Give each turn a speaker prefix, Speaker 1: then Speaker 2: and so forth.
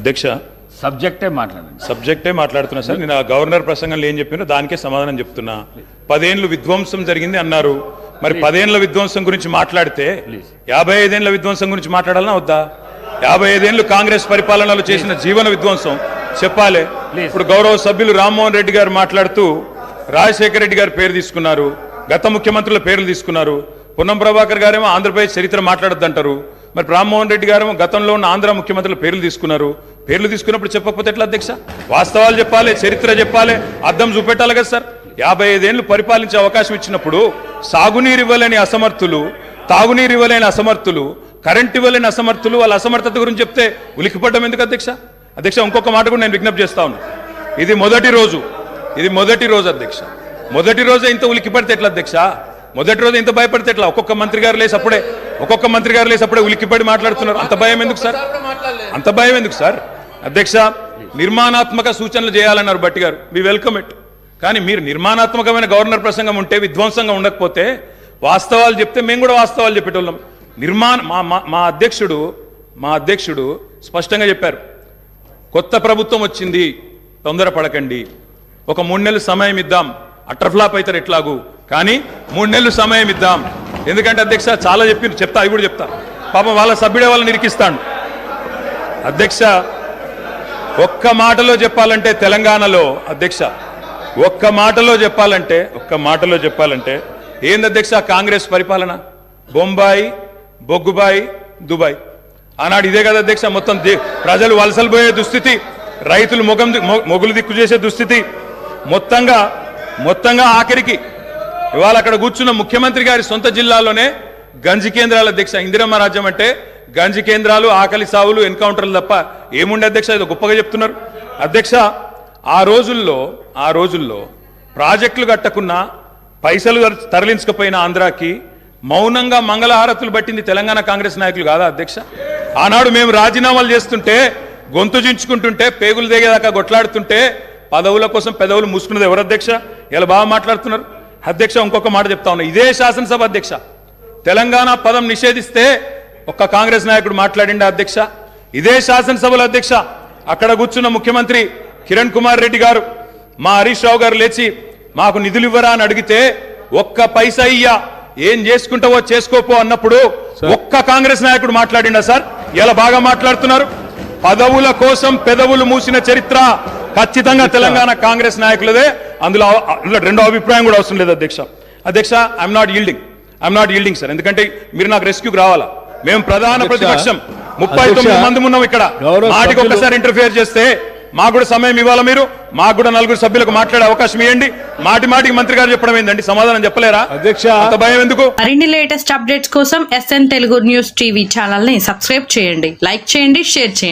Speaker 1: అధ్యక్ష సబ్జెక్టే మాట్లాడుతున్నా సార్. నేను ఆ గవర్నర్ ప్రసంగంలో ఏం చెప్పినో దానికే సమాధానం చెప్తున్నా. 10 ఏళ్ళు విధ్వంసం జరిగింది అన్నారు. మరి 10 ఏళ్ల విధ్వంసం గురించి మాట్లాడితే 55 ఏళ్ల విధ్వంసం గురించి మాట్లాడాలన్నా వద్దా? 55 ఏళ్లు కాంగ్రెస్ పరిపాలనలో చేసిన జీవన విధ్వంసం చెప్పాలి. ఇప్పుడు గౌరవ సభ్యులు రామ్మోహన్ రెడ్డి గారు మాట్లాడుతూ రాజశేఖర రెడ్డి గారి పేరు తీసుకున్నారు, గత ముఖ్యమంత్రుల పేర్లు తీసుకున్నారు. పొన్నం ప్రభాకర్ గారేమో ఆంధ్రప్రదేశ్ చరిత్ర మాట్లాడొద్దంటారు. మరి రామ్మోహన్ రెడ్డి గారేమో గతంలో ఉన్న ఆంధ్ర ముఖ్యమంత్రుల పేర్లు తీసుకున్నారు. పేర్లు తీసుకున్నప్పుడు చెప్పకపోతే ఎట్లా అధ్యక్ష? వాస్తవాలు చెప్పాలి, చరిత్ర చెప్పాలి, అద్దం చూపెట్టాలి కదా సార్. 55 ఏళ్లు పరిపాలించే అవకాశం ఇచ్చినప్పుడు సాగునీరు ఇవ్వలేని అసమర్థులు, తాగునీరు ఇవ్వలేని అసమర్థులు, కరెంట్ ఇవ్వలేని అసమర్థులు, వాళ్ళ అసమర్థత గురించి చెప్తే ఉలికిపడ్డం ఎందుకు అధ్యక్ష? అధ్యక్ష ఇంకొక మాట కూడా నేను విజ్ఞప్తి చేస్తా ఉన్నాను. ఇది మొదటి రోజు అధ్యక్ష. మొదటి రోజే ఇంత ఉలికిపడితే ఎట్లా అధ్యక్ష? మొదటి రోజు ఇంత భయపడితే ఎట్లా? ఒక్కొక్క మంత్రి గారు లేసి అప్పుడే ఉలికిపడి మాట్లాడుతున్నారు. అంత భయం ఎందుకు సార్? అధ్యక్ష నిర్మాణాత్మక సూచనలు చేయాలన్నారు భట్టి గారు, వి వెల్కమ్ ఇట్. కానీ మీరు నిర్మాణాత్మకమైన గవర్నర్ ప్రసంగం ఉంటే, విధ్వంసంగా ఉండకపోతే వాస్తవాలు చెప్తే మేము కూడా వాస్తవాలు చెప్పేటోళ్ళం. మా అధ్యక్షుడు స్పష్టంగా చెప్పారు, కొత్త ప్రభుత్వం వచ్చింది, తొందరపడకండి, ఒక 3 నెలలు సమయం ఇద్దాం, అట్రఫ్లాప్ అవుతారు ఎట్లాగూ, కానీ 3 నెలలు సమయం ఇద్దాం. ఎందుకంటే అధ్యక్ష చాలా చెప్తా, అవి కూడా చెప్తా. పాపం వాళ్ళ సభ్యుడే వాళ్ళని నిరికిస్తాడు. అధ్యక్ష ఒక్క మాటలో చెప్పాలంటే తెలంగాణలో అధ్యక్ష ఒక్క మాటలో చెప్పాలంటే ఏంది అధ్యక్ష కాంగ్రెస్ పరిపాలన? బొంబాయి, బొగ్గుబాయి, దుబాయ్. ఆనాడు ఇదే కదా అధ్యక్ష. మొత్తం ప్రజలు వలసలు పోయే దుస్థితి, రైతులు మొగులు దిక్కు చేసే దుస్థితి, మొత్తంగా ఆఖరికి ఇవాళ అక్కడ కూర్చున్న ముఖ్యమంత్రి గారి సొంత జిల్లాలోనే గంజి కేంద్రాల అధ్యక్ష. ఇందిరమ్మ రాజ్యం అంటే గంజి కేంద్రాలు, ఆకలి సావులు, ఎన్కౌంటర్లు తప్ప ఏముండే అధ్యక్ష? ఇది గొప్పగా చెప్తున్నారు అధ్యక్ష. ఆ రోజుల్లో ప్రాజెక్టులు కట్టకున్నా, పైసలు తరలించకపోయిన ఆంధ్రాకి మౌనంగా మంగళహారతులు పట్టింది తెలంగాణ కాంగ్రెస్ నాయకులు కాదా అధ్యక్ష? ఆనాడు మేము రాజీనామాలు చేస్తుంటే, గొంతు చించుకుంటుంటే, పేగులు దిగేదాకా కొట్లాడుతుంటే, పదవుల కోసం పెదవులు మూసుకున్నది ఎవరు అధ్యక్ష? ఇలా బాగా మాట్లాడుతున్నారు అధ్యక్ష. ఇంకొక మాట చెప్తా ఉన్నా, ఇదే శాసనసభ అధ్యక్ష తెలంగాణ పదం నిషేధిస్తే ఒక్క కాంగ్రెస్ నాయకుడు మాట్లాడిండా అధ్యక్ష? ఇదే శాసనసభలో అధ్యక్ష అక్కడ కూర్చున్న ముఖ్యమంత్రి కిరణ్ కుమార్ రెడ్డి గారు, మా హరీష్ రావు గారు లేచి మాకు నిధులు ఇవ్వరా అని అడిగితే, ఒక్క పైసా ఇయ్యా, ఏం చేసుకుంటావో చేసుకోపో అన్నప్పుడు ఒక్క కాంగ్రెస్ నాయకుడు మాట్లాడిండా సార్? ఇలా బాగా మాట్లాడుతున్నారు. పదవుల కోసం పెదవులు మూసిన చరిత్ర ఖచ్చితంగా తెలంగాణ కాంగ్రెస్ నాయకులదే. అందులో రెండో అభిప్రాయం కూడా అవసరం లేదు అధ్యక్ష. I'm not yielding sir. ఎందుకంటే మీరు నాకు రెస్క్యూకి రావాలా. మేము ప్రధాన ప్రతిపక్షం, 39 మంది ఉన్నాం ఇక్కడ. మాటికి ఒక్కసారి ఇంటర్ఫియర్ చేస్తే మాకు కూడా సమయం ఇవ్వాలా మీరు? మాకు కూడా 4 సభ్యులకు మాట్లాడే అవకాశం ఇవ్వండి. మాటికి మంత్రి గారు చెప్పడం ఏందండి? సమాధానం చెప్పలేరా అధ్యక్ష? అంత భయం ఎందుకు?
Speaker 2: మరిన్ని లేటెస్ట్ అప్డేట్స్ కోసం SN Telugu news TV channel ని సబ్స్క్రైబ్ చేయండి, లైక్ చేయండి, షేర్ చేయండి.